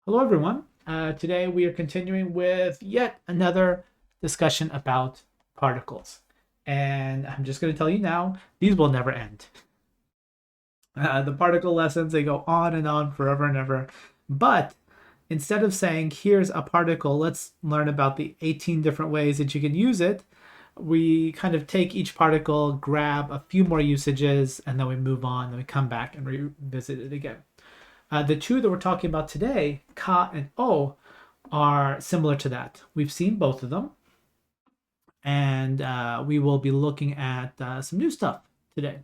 Hello, everyone. Today we are continuing with yet another discussion about particles. And I'm just going to tell you now, these will never end. The particle lessons, they go on and on forever and ever. But instead of saying, here's a particle, let's learn about the 18 different ways that you can use it, we kind of take each particle, grab a few more usages, and then we move on, and we come back and revisit it again. The two that we're talking about today, ka and o, are similar to that. We've seen both of them, and we will be looking at some new stuff today.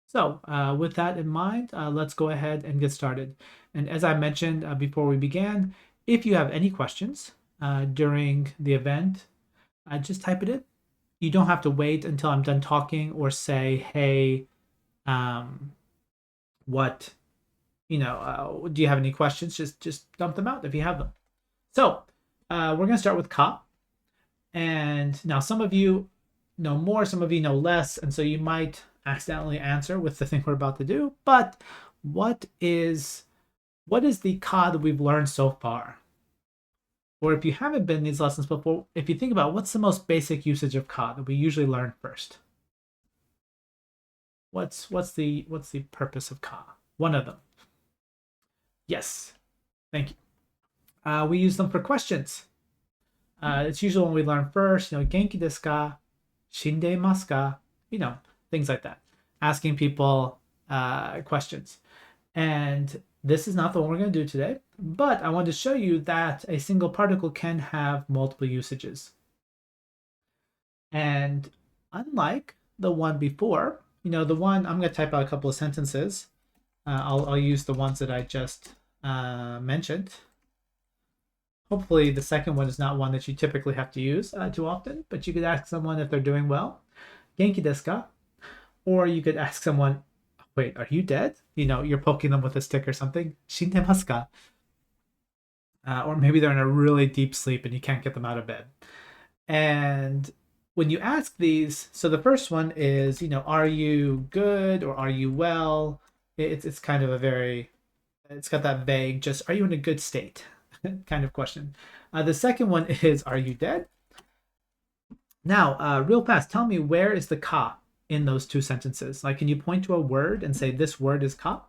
So, with that in mind, let's go ahead and get started. And as I mentioned before we began, if you have any questions during the event, just type it in. You don't have to wait until I'm done talking or say, hey, um, what do you have any questions? Just dump them out if you have them. So we're gonna start with ka. And now some of you know more, some of you know less, and so you might accidentally answer with the thing we're about to do. But what is the ka that we've learned so far? Or if you haven't been in these lessons before, if you think about what's the most basic usage of ka that we usually learn first? What's the purpose of ka? One of them. Yes. Thank you. We use them for questions. It's usually when we learn first, genki desu ka, shindemasu ka, things like that. Asking people questions. And this is not the one we're going to do today, but I wanted to show you that a single particle can have multiple usages. And unlike the one before, the one, I'm going to type out a couple of sentences. I'll use the ones that I just mentioned. Hopefully the second one is not one that you typically have to use too often, but you could ask someone if they're doing well. Genki desu ka? Or you could ask someone, wait, are you dead? You're poking them with a stick or something. Shindemasu ka? Or maybe they're in a really deep sleep and you can't get them out of bed. And when you ask these, so the first one is, are you good or are you well? It's kind of it's got that vague, just are you in a good state kind of question. The second one is, are you dead? Now, real fast, tell me, where is the ka in those two sentences? Like, can you point to a word and say this word is ka?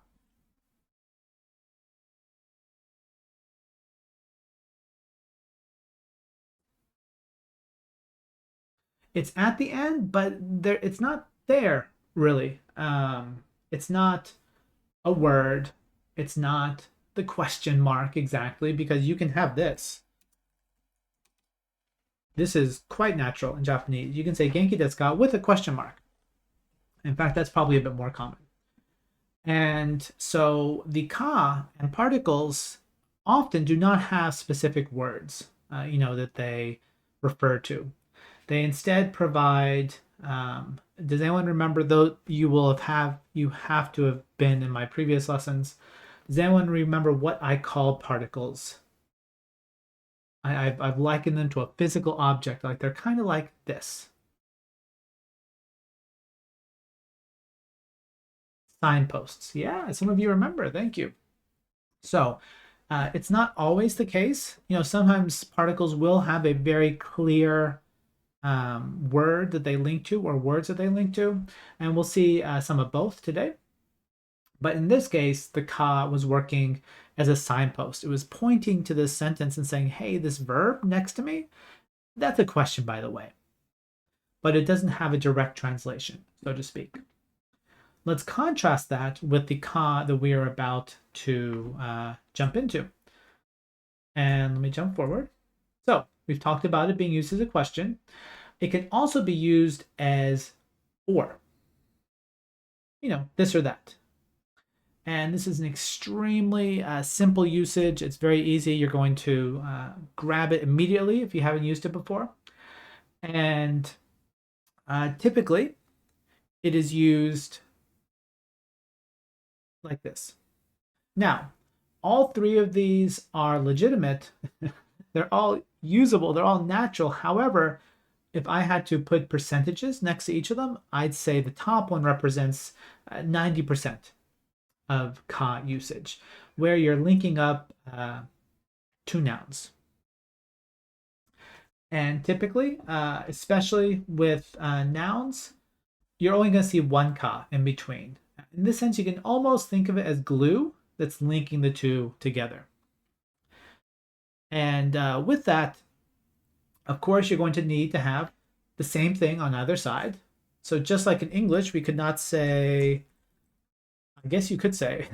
It's at the end, but it's not there really. It's not a word. It's not the question mark exactly, because you can have this. This is quite natural in Japanese. You can say genki desu ka with a question mark. In fact, that's probably a bit more common. And so the ka and particles often do not have specific words, that they refer to. They instead provide. Does anyone remember, though you have to have been in my previous lessons? Does anyone remember what I called particles? I've likened them to a physical object, like they're kind of like this. Signposts. Yeah, some of you remember. Thank you. So it's not always the case. Sometimes particles will have a very clear word that they link to, or words that they link to, and we'll see some of both today. But in this case, the ka was working as a signpost. It was pointing to this sentence and saying, hey, this verb next to me, that's a question, by the way. But it doesn't have a direct translation, so to speak. Let's contrast that with the ka that we are about to jump into. And let me jump forward. So we've talked about it being used as a question. It can also be used as or. This or that. And this is an extremely simple usage. It's very easy. You're going to grab it immediately if you haven't used it before. And typically, it is used like this. Now, all three of these are legitimate. They're all usable. They're all natural. However, if I had to put percentages next to each of them, I'd say the top one represents 90% of ka usage, where you're linking up two nouns. And typically, especially with nouns, you're only going to see one ka in between. In this sense, you can almost think of it as glue that's linking the two together. And with that, of course, you're going to need to have the same thing on either side. So just like in English, we could not say, I guess you could say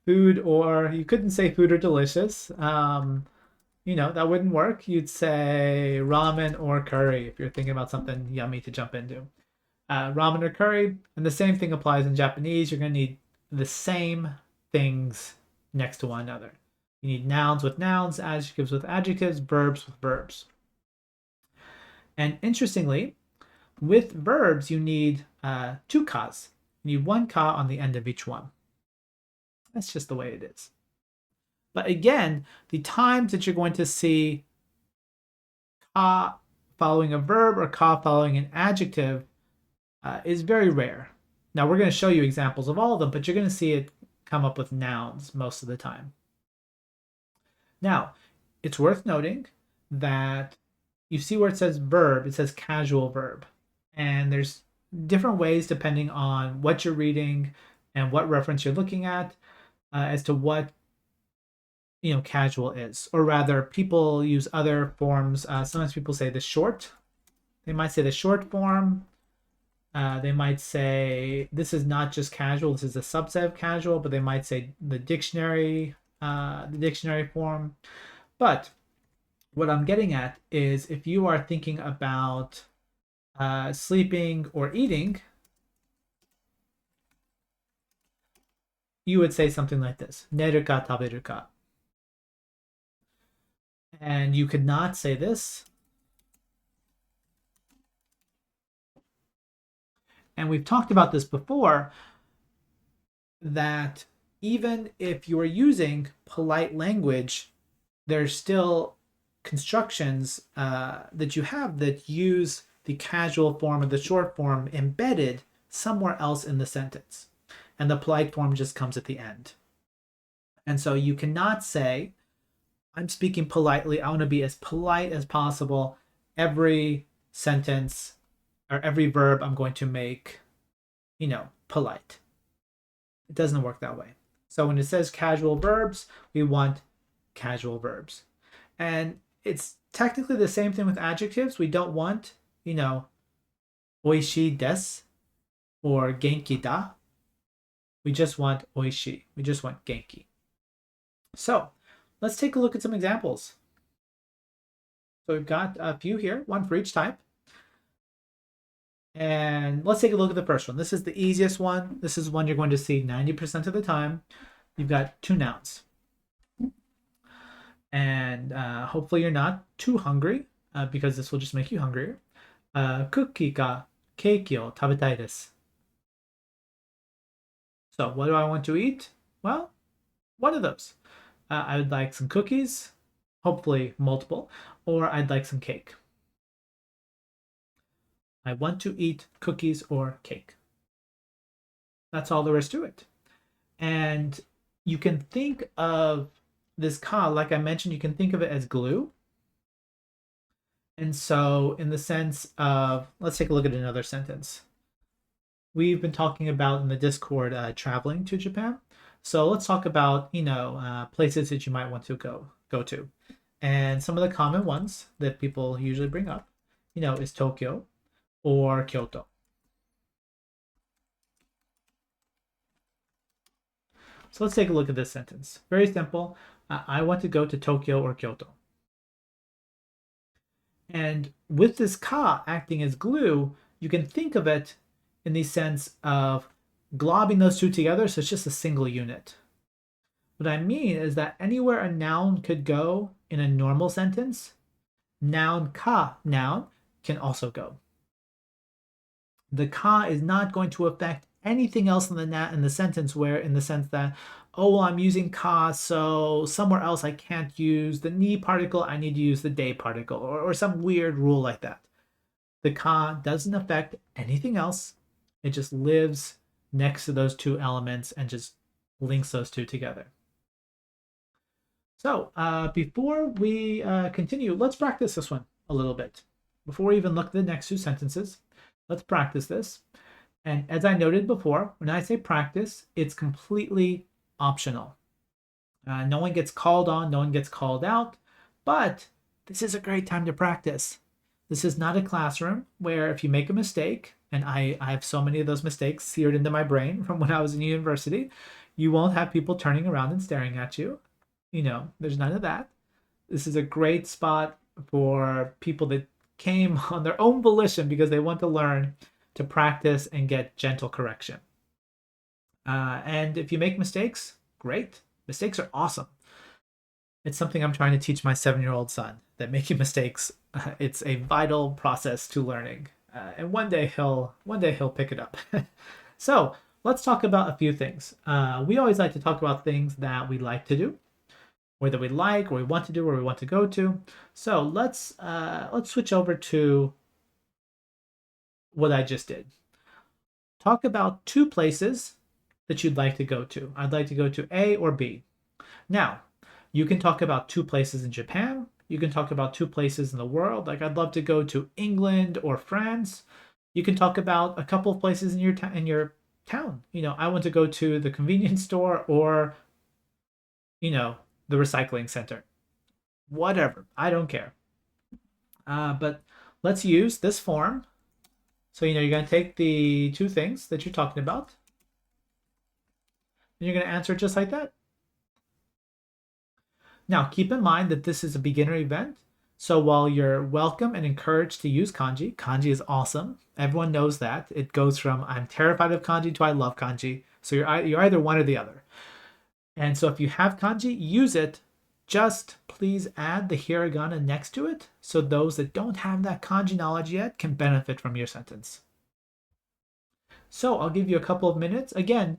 food, or you couldn't say food or delicious. That wouldn't work. You'd say ramen or curry if you're thinking about something yummy to jump into. Ramen or curry, and the same thing applies in Japanese. You're going to need the same things next to one another. You need nouns with nouns, adjectives with adjectives, verbs with verbs. And interestingly, with verbs, you need two kas. You need one ka on the end of each one. That's just the way it is. But again, the times that you're going to see ka following a verb or ka following an adjective is very rare. Now, we're going to show you examples of all of them, but you're going to see it come up with nouns most of the time. Now, it's worth noting that you see where it says verb, it says casual verb. And there's different ways depending on what you're reading and what reference you're looking at as to what casual is. Or rather, people use other forms. Sometimes people say the short. They might say the short form. They might say this is not just casual, this is a subset of casual, but they might say the dictionary form. But what I'm getting at is if you are thinking about sleeping or eating, you would say something like this: neru ka taberu ka. And you could not say this. And we've talked about this before, that even if you are using polite language, there's still constructions that you have that use the casual form or the short form embedded somewhere else in the sentence. And the polite form just comes at the end. And so you cannot say, I'm speaking politely, I want to be as polite as possible. Every sentence or every verb I'm going to make, polite. It doesn't work that way. So when it says casual verbs, we want casual verbs. And it's technically the same thing with adjectives. We don't want, oishii desu or genki da. We just want oishii. We just want genki. So let's take a look at some examples. So we've got a few here, one for each type. And let's take a look at the first one. This is the easiest one. This is one you're going to see 90% of the time. You've got two nouns. And hopefully you're not too hungry because this will just make you hungrier. Cookie ka keiki o tabetai desu. So what do I want to eat? Well, one of those. I would like some cookies, hopefully multiple, or I'd like some cake. I want to eat cookies or cake. That's all there is to it. And you can think of this ka, like I mentioned, you can think of it as glue. And so in the sense of, let's take a look at another sentence. We've been talking about in the Discord traveling to Japan. So let's talk about, places that you might want to go to. And some of the common ones that people usually bring up, is Tokyo or Kyoto. So let's take a look at this sentence. Very simple. I want to go to Tokyo or Kyoto. And with this ka acting as glue, you can think of it in the sense of globbing those two together, so it's just a single unit. What I mean is that anywhere a noun could go in a normal sentence, noun ka, noun, can also go. The ka is not going to affect anything else in the sentence, where in the sense that, oh, well, I'm using ka, so somewhere else I can't use the ni particle, I need to use the de particle, or some weird rule like that. The ka doesn't affect anything else. It just lives next to those two elements and just links those two together. So before we continue, let's practice this one a little bit. Before we even look at the next two sentences, let's practice this. And as I noted before, when I say practice, it's completely optional. No one gets called on, no one gets called out, but this is a great time to practice. This is not a classroom where if you make a mistake, and I have so many of those mistakes seared into my brain from when I was in university, you won't have people turning around and staring at you. There's none of that. This is a great spot for people that came on their own volition because they want to learn to practice and get gentle correction. And if you make mistakes, great. Mistakes are awesome. It's something I'm trying to teach my 7-year-old son, that making mistakes, it's a vital process to learning. And one day he'll pick it up. So let's talk about a few things. We always like to talk about things that we like to do, or that we like, or we want to do, or we want to go to. So let's switch over to what I just did. Talk about 2 places that you'd like to go to. I'd like to go to A or B. Now, you can talk about 2 places in Japan. You can talk about 2 places in the world. Like, I'd love to go to England or France. You can talk about a couple of places in your town. I want to go to the convenience store or, the recycling center. Whatever. I don't care. But let's use this form. So, you're going to take the 2 things that you're talking about, and you're going to answer it just like that. Now, keep in mind that this is a beginner event. So while you're welcome and encouraged to use kanji, kanji is awesome. Everyone knows that. It goes from I'm terrified of kanji to I love kanji. So you're either one or the other. And so if you have kanji, use it. Just please add the hiragana next to it so those that don't have that kanji knowledge yet can benefit from your sentence. So I'll give you a couple of minutes. Again,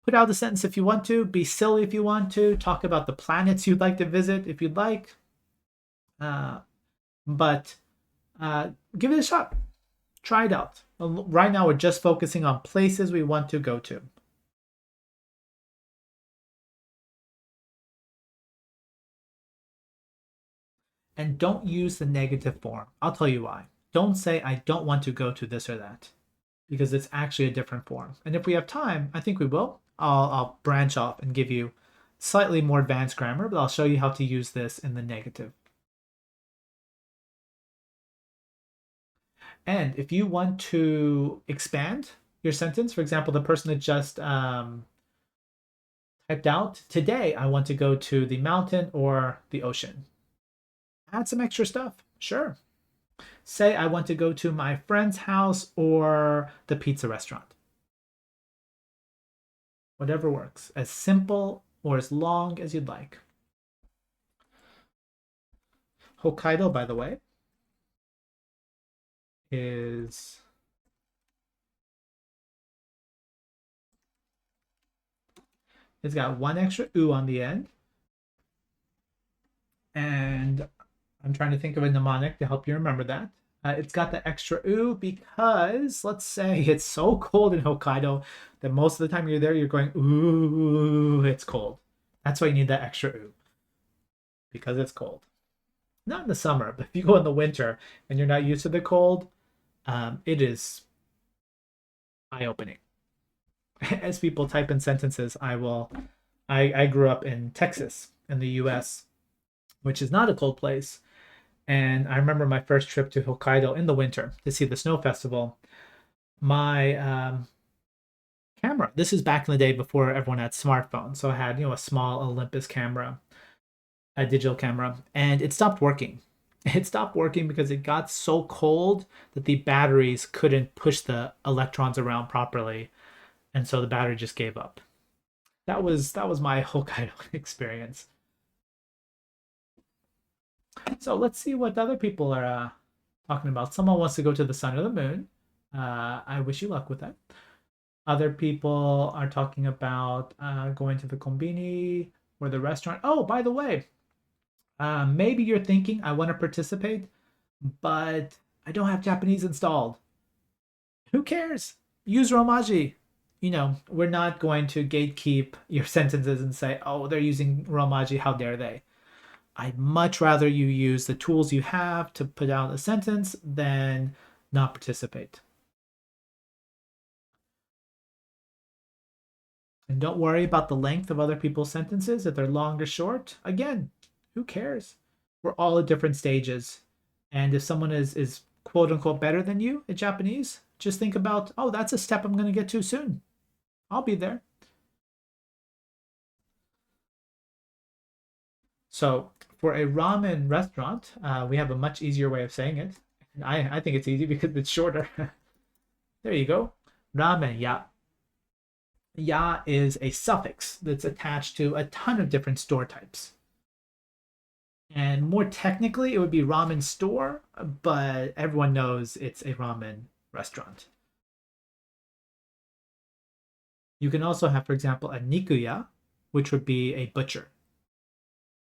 put out the sentence if you want to. Be silly if you want to. Talk about the planets you'd like to visit if you'd like. But give it a shot. Try it out. Right now, we're just focusing on places we want to go to. And don't use the negative form. I'll tell you why. Don't say, I don't want to go to this or that, because it's actually a different form. And if we have time, I think we will. I'll branch off and give you slightly more advanced grammar, but I'll show you how to use this in the negative. And if you want to expand your sentence, for example, the person that just typed out, today I want to go to the mountain or the ocean. Add some extra stuff. Sure. Say I want to go to my friend's house or the pizza restaurant. Whatever works. As simple or as long as you'd like. Hokkaido, by the way, it's got 1 extra u on the end. And I'm trying to think of a mnemonic to help you remember that. It's got the extra u because, let's say, it's so cold in Hokkaido that most of the time you're there, you're going, ooh, it's cold. That's why you need that extra u, because it's cold. Not in the summer, but if you go in the winter and you're not used to the cold, it is eye-opening. As people type in sentences, I grew up in Texas in the US, which is not a cold place. And I remember my first trip to Hokkaido in the winter to see the snow festival. My camera, this is back in the day before everyone had smartphones. So I had, a small Olympus camera, a digital camera, and it stopped working. It stopped working because it got so cold that the batteries couldn't push the electrons around properly. And so the battery just gave up. That was my Hokkaido experience. So let's see what other people are talking about. Someone wants to go to the sun or the moon. I wish you luck with that. Other people are talking about going to the konbini or the restaurant. Oh, by the way, maybe you're thinking, I want to participate, but I don't have Japanese installed. Who cares? Use Romaji. we're not going to gatekeep your sentences and say, oh, they're using Romaji, how dare they? I'd much rather you use the tools you have to put out a sentence than not participate. And don't worry about the length of other people's sentences, if they're long or short. Again, who cares? We're all at different stages. And if someone is quote unquote better than you in Japanese, just think about, oh, that's a step I'm going to get to soon. I'll be there. So for a ramen restaurant, we have a much easier way of saying it. I think it's easy because it's shorter. There you go. Ramen ya. Ya is a suffix that's attached to a ton of different store types. And more technically, it would be ramen store, but everyone knows it's a ramen restaurant. You can also have, for example, a nikuya, which would be a butcher.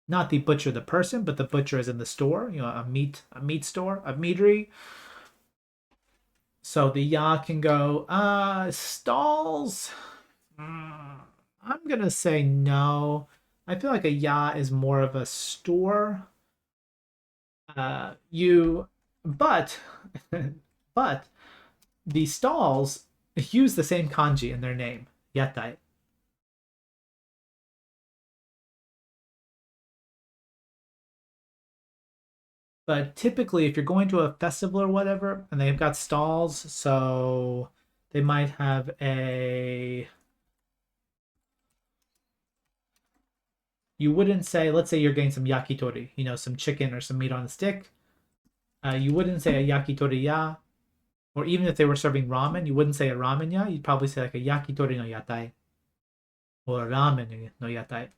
Not the butcher, the person, but the butcher is in the store, a meat store, a meatery. So the ya can go, stalls. I'm gonna say no. I feel like a ya is more of a store. But but the stalls use the same kanji in their name, yatai. But typically, if you're going to a festival or whatever, and they've got stalls, so they might have you wouldn't say, let's say you're getting some yakitori, some chicken or some meat on a stick. You wouldn't say a yakitori ya, or even if they were serving ramen, you wouldn't say a ramen ya. You'd probably say like a yakitori no yatai or ramen no yatai.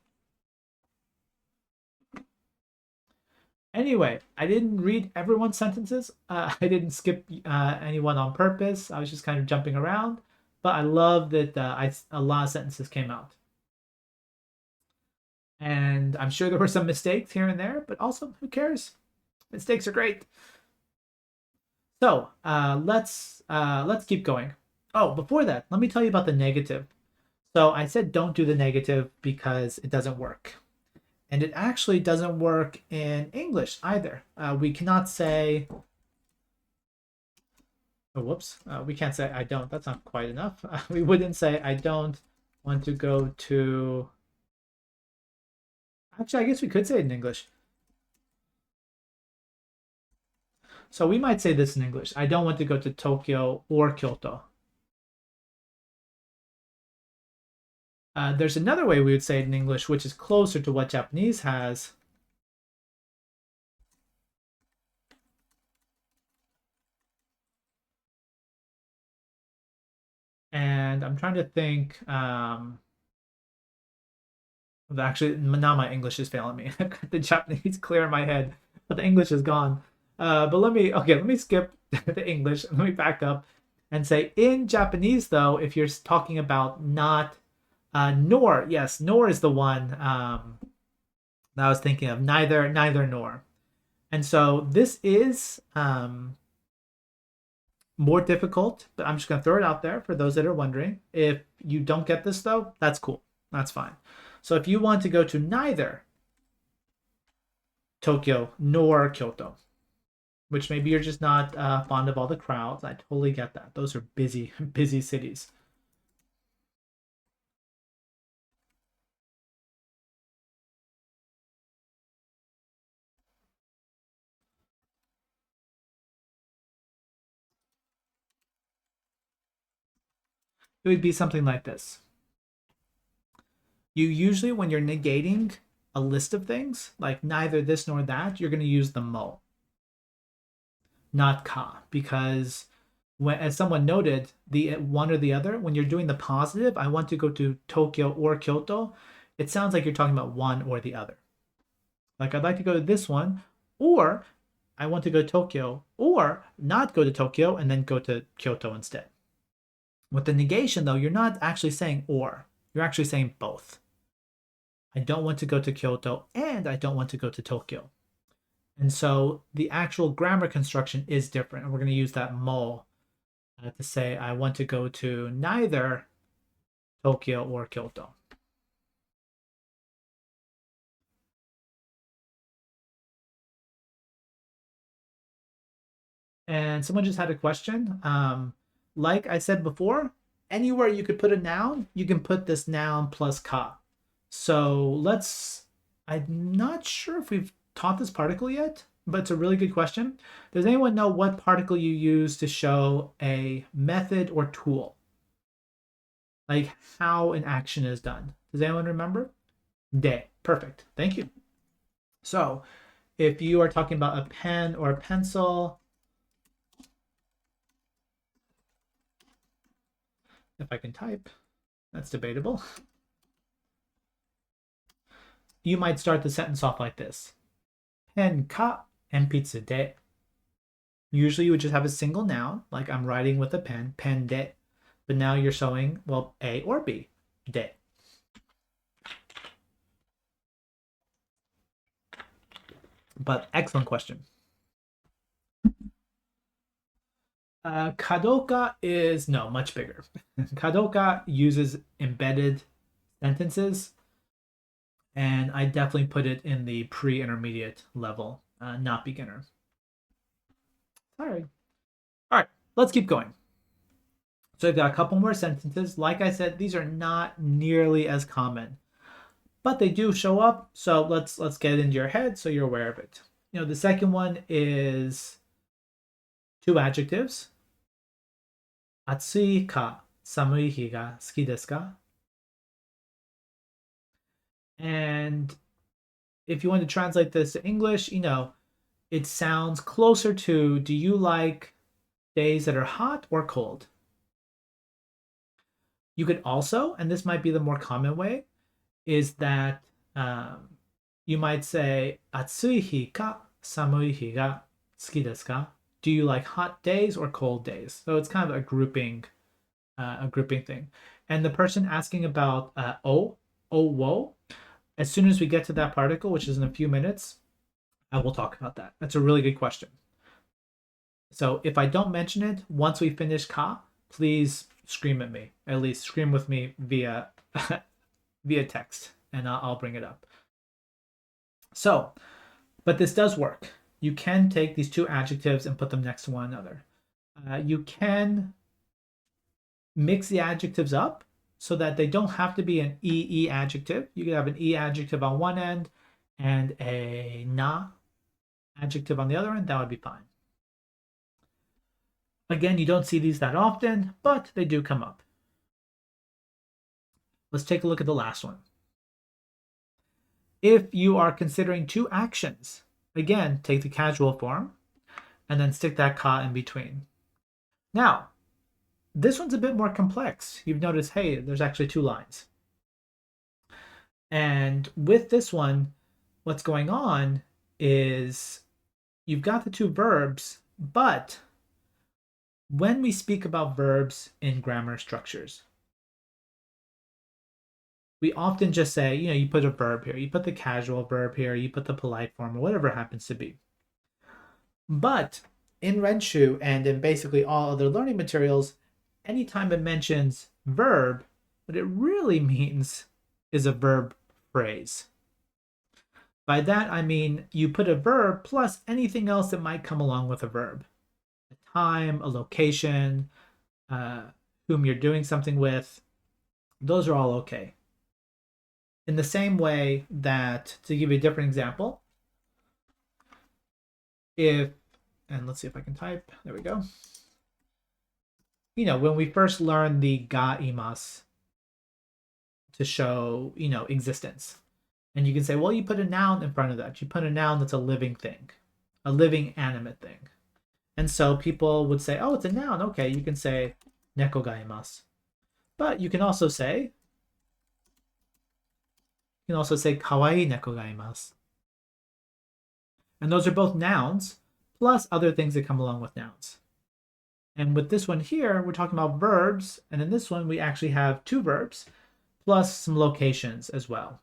Anyway, I didn't read everyone's sentences. I didn't skip anyone on purpose. I was just kind of jumping around. But I love that a lot of sentences came out. And I'm sure there were some mistakes here and there, but also, who cares? Mistakes are great. So let's keep going. Oh, before that, let me tell you about the negative. So I said don't do the negative because it doesn't work. And it actually doesn't work in English either. We cannot say, oh, whoops, we can't say I don't. That's not quite enough. We wouldn't say I don't want to go to, actually, I guess we could say it in English. So we might say this in English. I don't want to go to Tokyo or Kyoto. There's another way we would say it in English, which is closer to what Japanese has. And I'm trying to think. Actually, now my English is failing me. I've got the Japanese clear in my head, but the English is gone. But let me skip the English. Let me back up and say in Japanese, though, if you're talking about not nor, yes, nor is the one that I was thinking of. Neither nor. And so this is more difficult, but I'm just going to throw it out there for those that are wondering. If you don't get this, though, that's cool. That's fine. So if you want to go to neither Tokyo nor Kyoto, which maybe you're just not fond of all the crowds, I totally get that. Those are busy, busy cities. It would be something like this. You usually, when you're negating a list of things, like neither this nor that, you're going to use the mo, not ka, because as someone noted, the one or the other, when you're doing the positive, I want to go to Tokyo or Kyoto, it sounds like you're talking about one or the other. Like, I'd like to go to this one, or I want to go to Tokyo, or not go to Tokyo and then go to Kyoto instead. With the negation, though, you're not actually saying or, you're actually saying both. I don't want to go to Kyoto and I don't want to go to Tokyo. And so the actual grammar construction is different. And we're going to use that mo to say I want to go to neither Tokyo or Kyoto. And someone just had a question. Like I said before, anywhere you could put a noun, you can put this noun plus ka. So I'm not sure if we've taught this particle yet, but it's a really good question. Does anyone know what particle you use to show a method or tool? Like how an action is done. Does anyone remember? De. Perfect. Thank you. So if you are talking about a pen or a pencil, if I can type, that's debatable. You might start the sentence off like this. Pen ka enpitsu de. Usually you would just have a single noun, like I'm writing with a pen, pen de. But now you're showing, well, A or B, de. But excellent question. Kadoka is, no, much bigger. Kadoka uses embedded sentences, and I definitely put it in the pre-intermediate level, not beginner. All right, let's keep going. So I've got a couple more sentences. Like I said, these are not nearly as common, but they do show up. So let's get it into your head so you're aware of it. The second one is two adjectives. Atsui ka samui hi ga suki desu ka? And if you want to translate this to English, it sounds closer to, do you like days that are hot or cold? You could also, and this might be the more common way, is that you might say, Atsui hi ka samui hi ga suki desu ka? Do you like hot days or cold days? So it's kind of a grouping thing. And the person asking about wo, as soon as we get to that particle, which is in a few minutes, I will talk about that. That's a really good question. So if I don't mention it, once we finish ka, please scream at me. At least scream with me via text, and I'll bring it up. So, but this does work. You can take these two adjectives and put them next to one another. You can mix the adjectives up so that they don't have to be an EE adjective. You could have an E adjective on one end and a na adjective on the other end. That would be fine. Again, you don't see these that often, but they do come up. Let's take a look at the last one. If you are considering two actions, again, take the casual form and then stick that ka in between. Now, this one's a bit more complex. You've noticed, hey, there's actually two lines. And with this one, what's going on is you've got the two verbs, but when we speak about verbs in grammar structures, we often just say, you put a verb here, you put the casual verb here, you put the polite form, or whatever it happens to be. But in Renshu and in basically all other learning materials, anytime it mentions verb, what it really means is a verb phrase. By that, I mean you put a verb plus anything else that might come along with a verb. A time, a location, whom you're doing something with, those are all okay. In the same way that, to give you a different example, and let's see if I can type, there we go. When we first learned the ga imas to show, existence. And you can say, well, you put a noun in front of that. You put a noun that's a living thing, a living animate thing. And so people would say, oh, it's a noun. Okay, you can say neko ga imasu. But you can also say kawaii neko ga imasu. And those are both nouns, plus other things that come along with nouns. And with this one here, we're talking about verbs. And in this one, we actually have two verbs, plus some locations as well.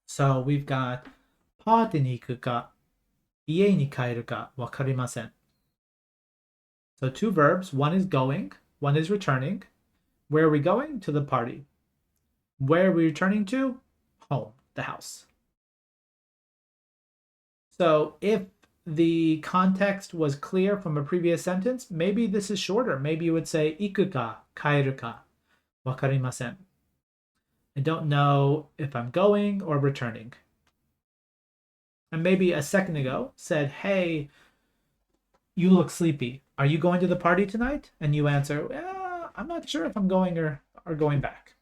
So we've got pate ni iku ka, ie ni kaeru ka wakarimasen. So two verbs, one is going, one is returning. Where are we going? To the party. Where are we returning to? Home, the house. So if the context was clear from a previous sentence, maybe this is shorter. Maybe you would say iku ka kaeru ka wakarimasen. I don't know if I'm going or returning. And maybe a second ago said, hey, you look sleepy. Are you going to the party tonight? And you answer, I'm not sure if I'm going or going back.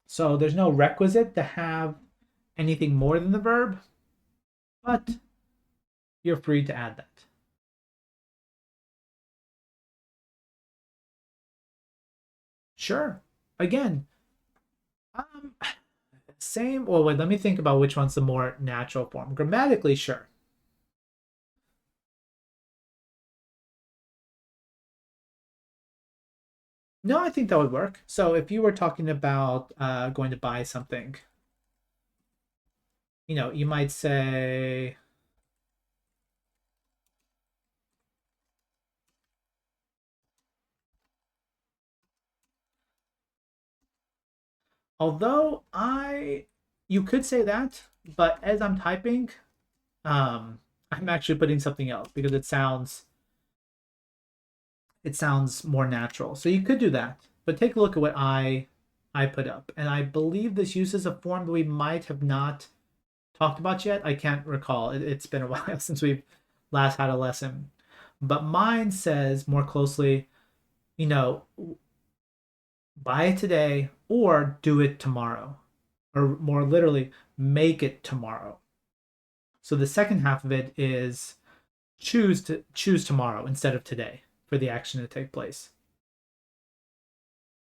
So there's no requisite to have anything more than the verb, but you're free to add that. Sure. Again, same. Well, wait, let me think about which one's the more natural form. Grammatically, sure. No, I think that would work. So if you were talking about going to buy something, you might say, although you could say that, but as I'm typing, I'm actually putting something else because it sounds more natural. So you could do that, but take a look at what I put up, and I believe this uses a form that we might have not talked about yet. I can't recall. It's been a while since we've last had a lesson, but mine says more closely, you know, buy it today or do it tomorrow, or more literally, make it tomorrow. So the second half of it is choose tomorrow instead of today for the action to take place.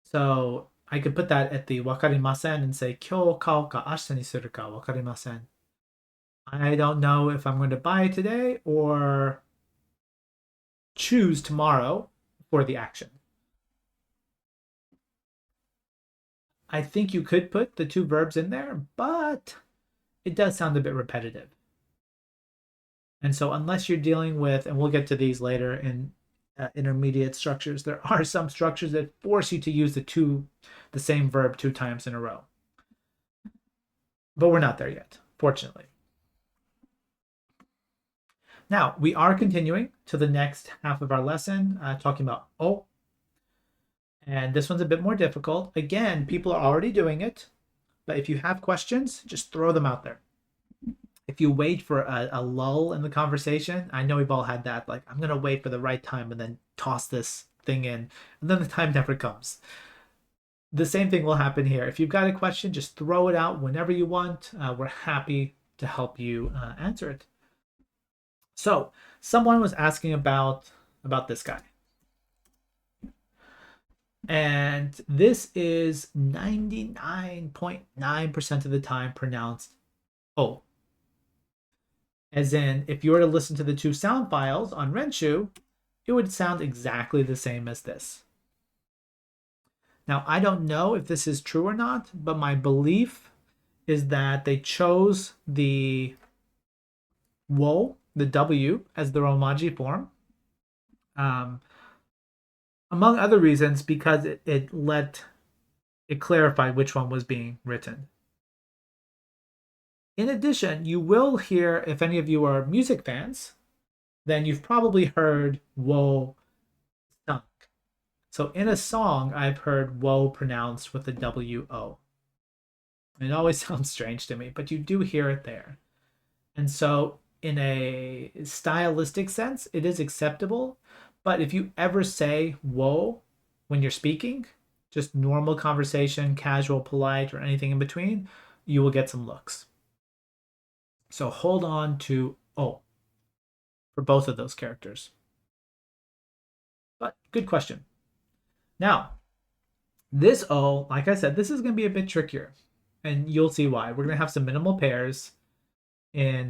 So I could put that at the wakarimasen and say kyo kao ka ashita ni suru ka wakarimasen. I don't know if I'm going to buy it today or choose tomorrow for the action. I think you could put the two verbs in there, but it does sound a bit repetitive. And so unless you're dealing with, and we'll get to these later in intermediate structures, there are some structures that force you to use the same verb 2 times in a row. But we're not there yet, fortunately. Now, we are continuing to the next half of our lesson, talking about o. And this one's a bit more difficult. Again, people are already doing it, but if you have questions, just throw them out there. If you wait for a lull in the conversation, I know we've all had that, like, I'm going to wait for the right time and then toss this thing in, and then the time never comes. The same thing will happen here. If you've got a question, just throw it out whenever you want. We're happy to help you answer it. So someone was asking about this guy. And this is 99.9% of the time pronounced O. As in, if you were to listen to the 2 sound files on Renshu, it would sound exactly the same as this. Now, I don't know if this is true or not, but my belief is that they chose the wo, the W, as the Romaji form. Among other reasons, because it clarified which one was being written. In addition, you will hear, if any of you are music fans, then you've probably heard wo sung. So in a song, I've heard wo pronounced with a W-O. It always sounds strange to me, but you do hear it there. And so in a stylistic sense, it is acceptable. But if you ever say wo when you're speaking, just normal conversation, casual, polite, or anything in between, you will get some looks. So hold on to O for both of those characters. But good question. Now, this O, like I said, this is going to be a bit trickier. And you'll see why. We're going to have some minimal pairs in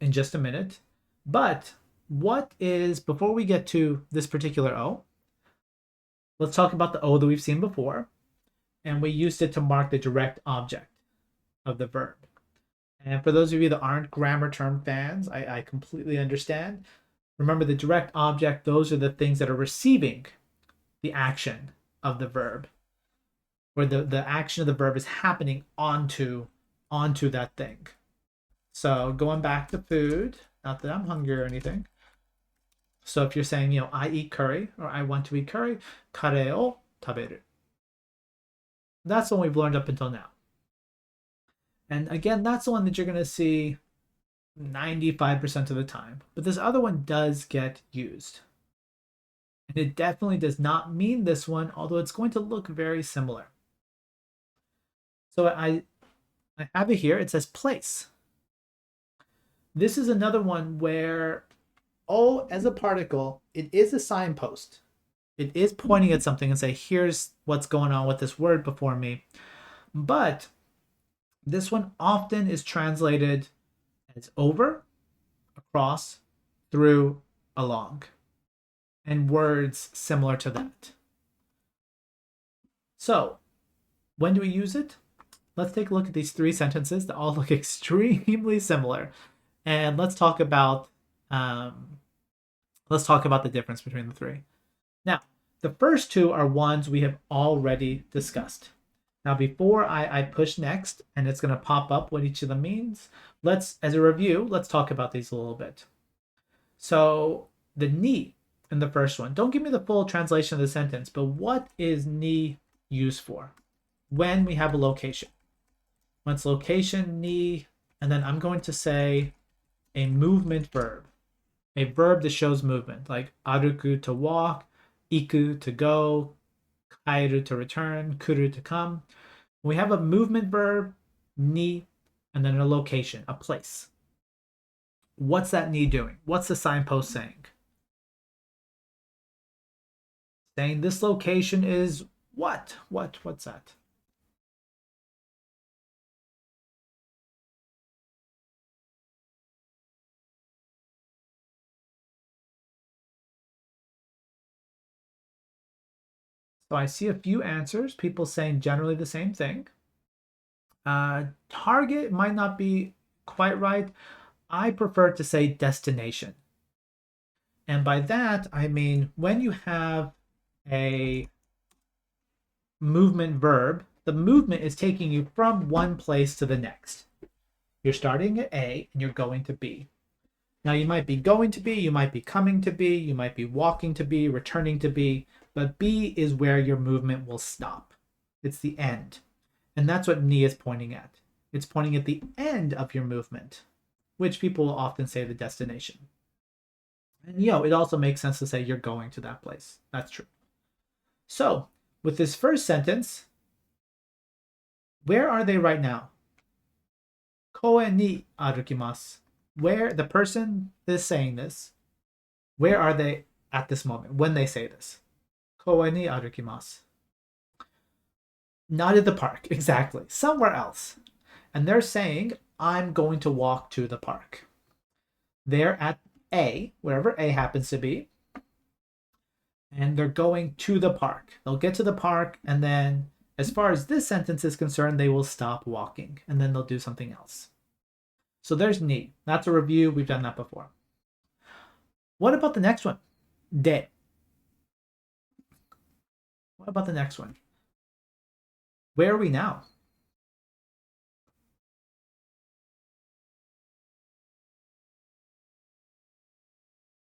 just a minute. But before we get to this particular O, let's talk about the O that we've seen before. And we used it to mark the direct object of the verb. And for those of you that aren't grammar term fans, I completely understand. Remember, the direct object, those are the things that are receiving the action of the verb, where the action of the verb is happening onto that thing. So going back to food, not that I'm hungry or anything. So if you're saying, I eat curry or I want to eat curry, kare o taberu. That's the one we've learned up until now. And again, that's the one that you're going to see 95% of the time. But this other one does get used. And it definitely does not mean this one, although it's going to look very similar. So I have it here. It says place. This is another one where O as a particle, it is a signpost. It is pointing at something and say, here's what's going on with this word before me. But this one often is translated as over, across, through, along, and words similar to that. So when do we use it? Let's take a look at these 3 sentences that all look extremely similar. And let's talk about the difference between the 3. Now, the first 2 are ones we have already discussed. Now, before I push next, and it's going to pop up what each of them means, as a review, let's talk about these a little bit. So the ni in the first one, don't give me the full translation of the sentence, but what is ni used for? When we have a location. When it's location, ni, and then I'm going to say a movement verb. A verb that shows movement, like aruku to walk, iku to go, kaeru to return, kuru to come. When we have a movement verb, ni, and then a location, a place. What's that ni doing? What's the signpost saying? Saying this location is what? What's that? So I see a few answers, people saying generally the same thing. Target might not be quite right. I prefer to say destination. And by that, I mean when you have a movement verb, the movement is taking you from one place to the next. You're starting at A and you're going to B. Now you might be going to B, you might be coming to B, you might be walking to B, returning to B, but B is where your movement will stop. It's the end. And that's what ni is pointing at. It's pointing at the end of your movement, which people will often say the destination. And it also makes sense to say you're going to that place. That's true. So with this first sentence, where are they right now? Koe ni arukimasu. Where the person is saying this, where are they at this moment when they say this? Koe ni arukimasu. Not at the park, exactly. Somewhere else. And they're saying, I'm going to walk to the park. They're at A, wherever A happens to be. And they're going to the park. They'll get to the park, and then, as far as this sentence is concerned, they will stop walking, and then they'll do something else. So there's ni. That's a review. We've done that before. What about the next one? De. What about the next one? Where are we now?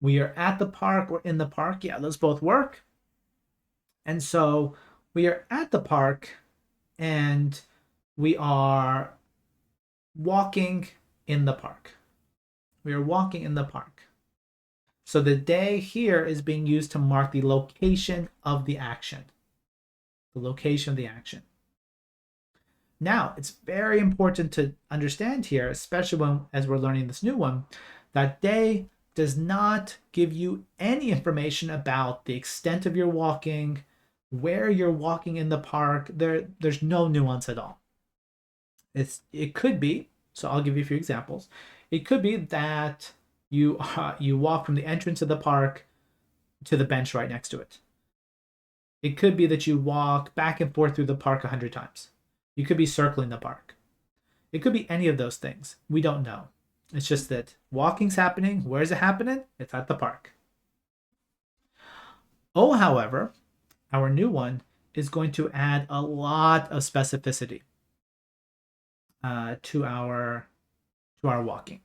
We are at the park or in the park. Yeah, those both work. And so we are at the park and we are walking in the park. We are walking in the park. So the de here is being used to mark the location of the action. The location of the action. Now, it's very important to understand here, especially as we're learning this new one, that de does not give you any information about the extent of your walking, where you're walking in the park. There's no nuance at all. It could be, so I'll give you a few examples. It could be that you walk from the entrance of the park to the bench right next to it. It could be that you walk back and forth through the park 100 times. You could be circling the park. It could be any of those things. We don't know. It's just that walking's happening. Where's it happening? It's at the park. Oh, however, our new one, is going to add a lot of specificity to our walking.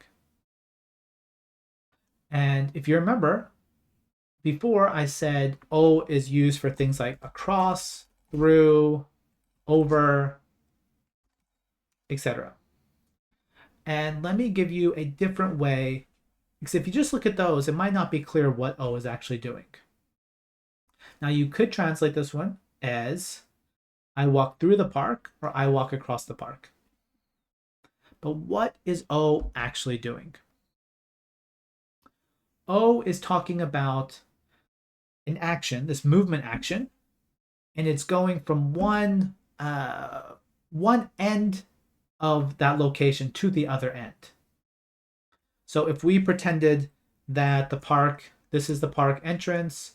And if you remember, before I said O is used for things like across, through, over, etc. And let me give you a different way, because if you just look at those, it might not be clear what O is actually doing. Now you could translate this one as I walk through the park or I walk across the park. But what is O actually doing? O is talking about an action, this movement action, and it's going from one end of that location to the other end. So if we pretended that the park, this is the park entrance,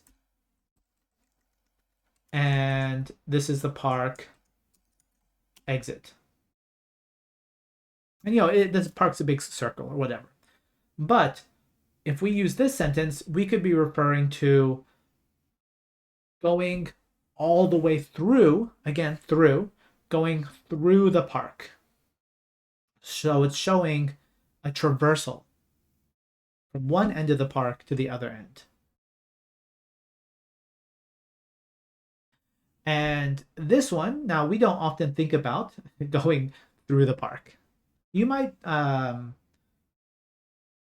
and this is the park exit. And this park's a big circle or whatever. But if we use this sentence, we could be referring to going all the way through, again, going through the park. So it's showing a traversal from one end of the park to the other end. And this one, now we don't often think about going through the park. You might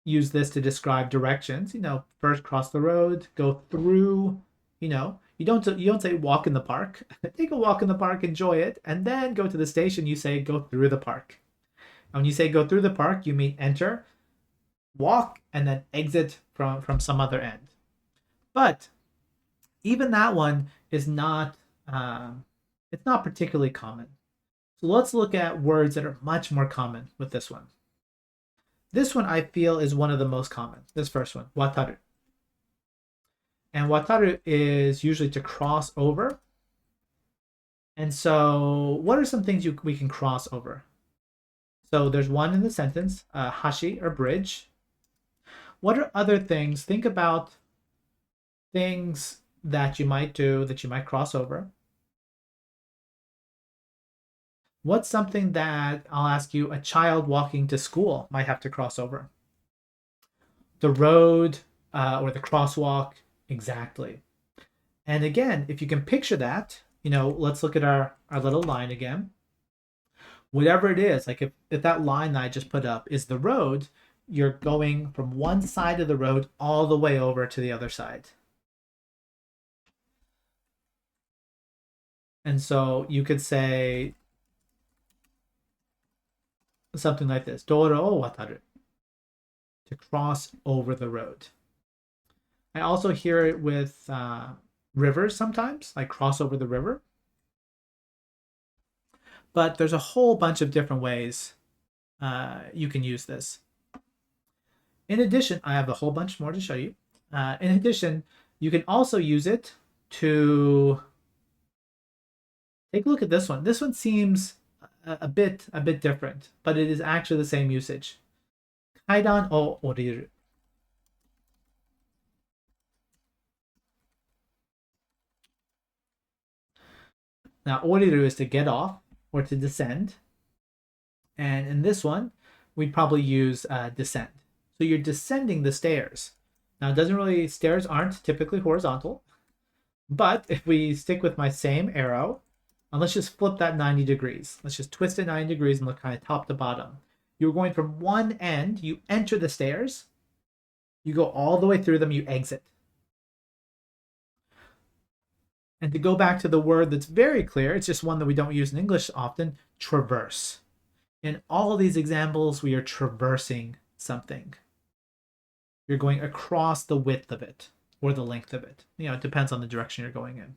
use this to describe directions. First cross the road, go through. You don't say walk in the park. Take a walk in the park, enjoy it, and then go to the station. You say go through the park. And when you say go through the park, you mean enter, walk, and then exit from some other end. But even that one is not it's not particularly common. So let's look at words that are much more common with this one. This one I feel is one of the most common. This first one, wataru. And wataru is usually to cross over. And so what are some things we can cross over? So there's one in the sentence, hashi or bridge. What are other things? Think about things that you might do, that you might cross over. What's something that, I'll ask you, a child walking to school might have to cross over? The road or the crosswalk, exactly. And again, if you can picture that, let's look at our little line again. Whatever it is, like if that line that I just put up is the road, you're going from one side of the road all the way over to the other side. And so you could say something like this, Doro o wataru, to cross over the road. I also hear it with rivers sometimes, like cross over the river. But there's a whole bunch of different ways you can use this. In addition, I have a whole bunch more to show you. In addition, you can also use it to take a look at this one. This one seems a bit different, but it is actually the same usage. Kaidan o oriru. Now, oriru is to get off or to descend. And in this one, we'd probably use descend. So you're descending the stairs. Now, it doesn't really, stairs aren't typically horizontal. But if we stick with my same arrow, and let's just flip that 90 degrees. Let's just twist it 90 degrees and look kind of top to bottom. You're going from one end, you enter the stairs, you go all the way through them, you exit. And to go back to the word that's very clear, it's just one that we don't use in English often, traverse. In all of these examples, we are traversing something. You're going across the width of it or the length of it. It depends on the direction you're going in.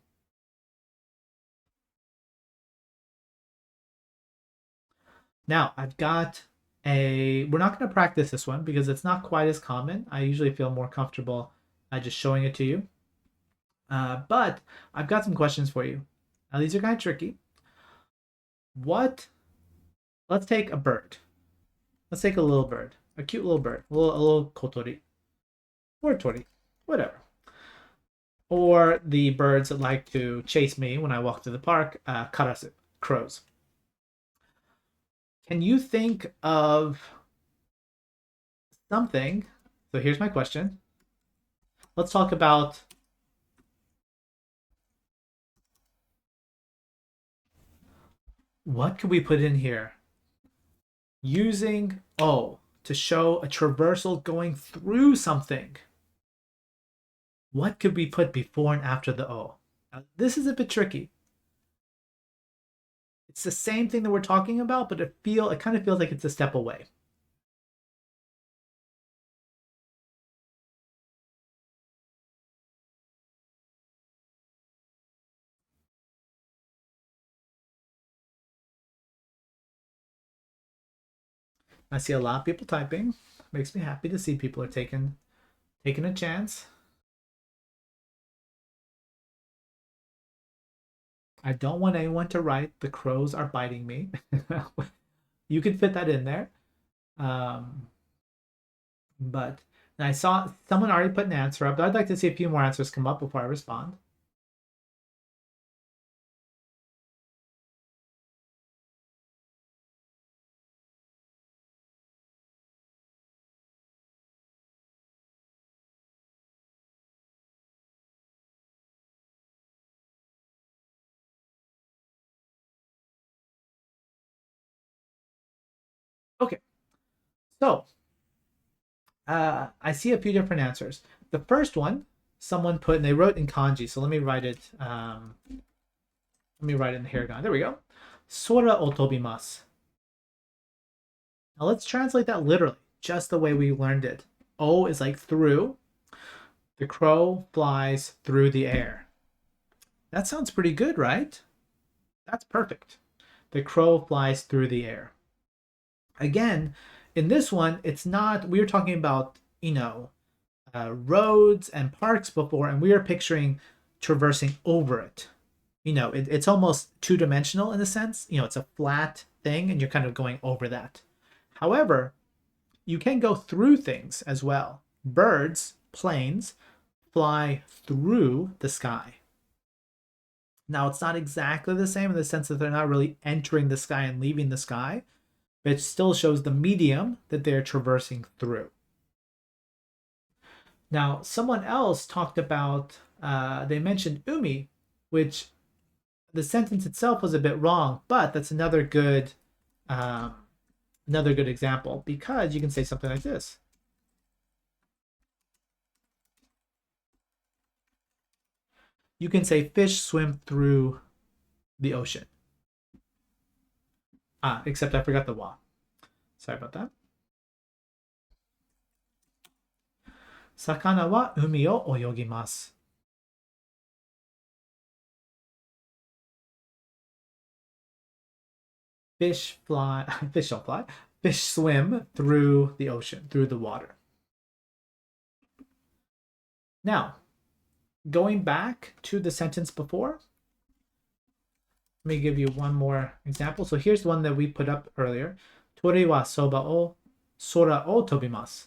Now, I've got we're not going to practice this one because it's not quite as common. I usually feel more comfortable just showing it to you. But I've got some questions for you. Now, these are kind of tricky. Let's take a bird. Let's take a little bird, a cute little bird, a little kotori, or tori, whatever. or the birds that like to chase me when I walk through the park, karasu, crows. Can you think of something? So here's my question. Let's talk about what could we put in here using O to show a traversal going through something. What could we put before and after the O? Now, this is a bit tricky. It's the same thing that we're talking about, but it kind of feels like it's a step away. I see a lot of people typing. Makes me happy to see people are taking a chance. I don't want anyone to write the crows are biting me. You could fit that in there. But I saw someone already put an answer up, but I'd like to see a few more answers come up before I respond. Okay, so I see a few different answers. The first one, someone put, and they wrote in kanji, so let me write it. Let me write it in the hiragana. There we go. Sora otobimasu. Now let's translate that literally, just the way we learned it. O is like through. The crow flies through the air. That sounds pretty good, right? That's perfect. The crow flies through the air. Again, in this one, it's not, we were talking about, roads and parks before, and we are picturing traversing over it. It's almost two-dimensional in a sense. It's a flat thing, and you're kind of going over that. However, you can go through things as well. Birds, planes, fly through the sky. Now, it's not exactly the same in the sense that they're not really entering the sky and leaving the sky, but it still shows the medium that they're traversing through. Now, someone else talked about, they mentioned umi, which the sentence itself was a bit wrong, but that's another good example, because you can say something like this. You can say fish swim through the ocean. Except I forgot the wa. Sorry about that. Sakana wa umi o oyogimasu. Fish don't fly. Fish swim through the ocean, through the water. Now, going back to the sentence before, let me give you one more example. So here's the one that we put up earlier. Tori wa soba o sora o tobimasu.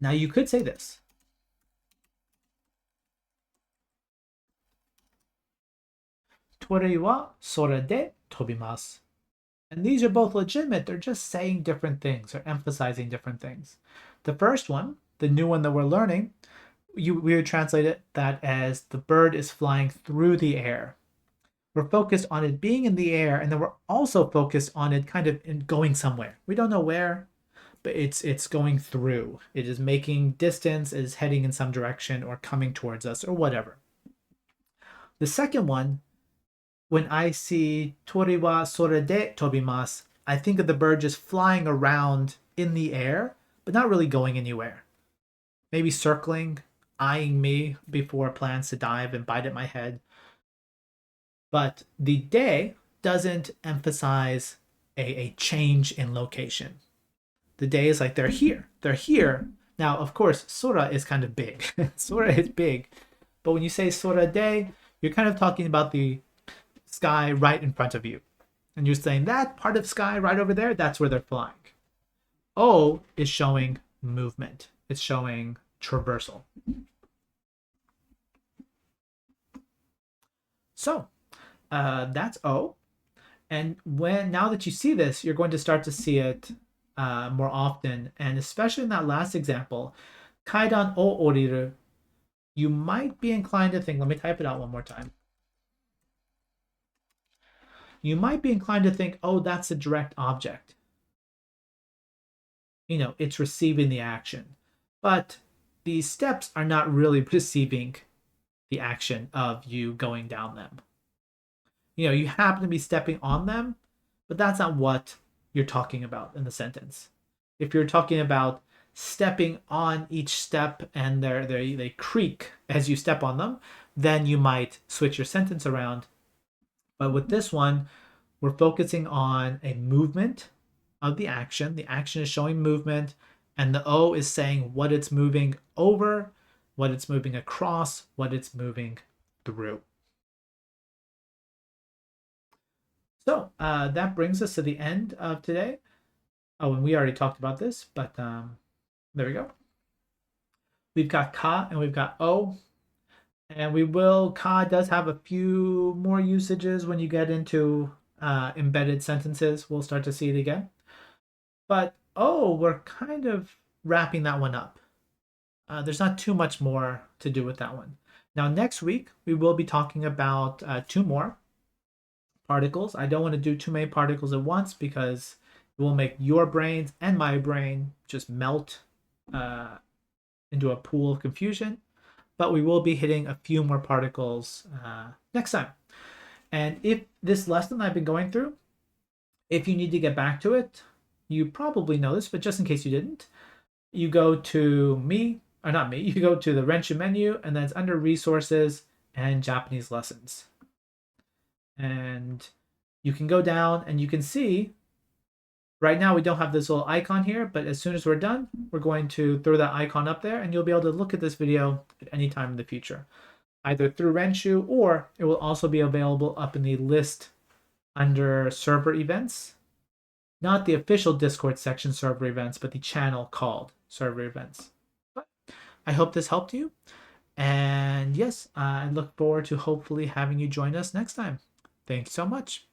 Now you could say this. Tori wa sora de tobimasu. And these are both legitimate. They're just saying different things or emphasizing different things. The first one, the new one that we're learning, we would translate it that as the bird is flying through the air. We're focused on it being in the air, and then we're also focused on it kind of going somewhere. We don't know where, but it's going through. It is making distance, it is heading in some direction or coming towards us or whatever. The second one, when I see tori wa sora de tobimasu, I think of the bird just flying around in the air, but not really going anywhere. Maybe circling, eyeing me before it plans to dive and bite at my head. But the de doesn't emphasize a change in location. The de is like they're here. They're here. Now, of course, sora is kind of big. Sora is big. But when you say sora de, you're kind of talking about the sky right in front of you. And you're saying that part of sky right over there, that's where they're flying. O is showing movement. It's showing traversal. So that's O. And now that you see this, you're going to start to see it more often. And especially in that last example, kaidan o oriru, you might be inclined to think, let me type it out one more time. You might be inclined to think, oh, that's a direct object. It's receiving the action. But these steps are not really receiving the action of you going down them. You happen to be stepping on them, but that's not what you're talking about in the sentence. If you're talking about stepping on each step and they creak as you step on them, then you might switch your sentence around. But with this one, we're focusing on a movement of the action. The action is showing movement, and the O is saying what it's moving over, what it's moving across, what it's moving through. So that brings us to the end of today. Oh, and we already talked about this, but there we go. We've got ka and we've got o. And ka does have a few more usages when you get into embedded sentences. We'll start to see it again. But we're kind of wrapping that one up. There's not too much more to do with that one. Now, next week, we will be talking about 2 more particles. I don't want to do too many particles at once because it will make your brains and my brain just melt into a pool of confusion. But we will be hitting a few more particles next time. And if this lesson I've been going through, if you need to get back to it, you probably know this, but just in case you didn't, you go to you go to the Renshu menu, and then it's under resources and Japanese lessons. And you can go down and you can see right now we don't have this little icon here, but as soon as we're done, we're going to throw that icon up there and you'll be able to look at this video at any time in the future, either through Renshu, or it will also be available up in the list under server events. Not the official Discord section server events, but the channel called server events. But I hope this helped you. And yes, I look forward to hopefully having you join us next time. Thanks so much.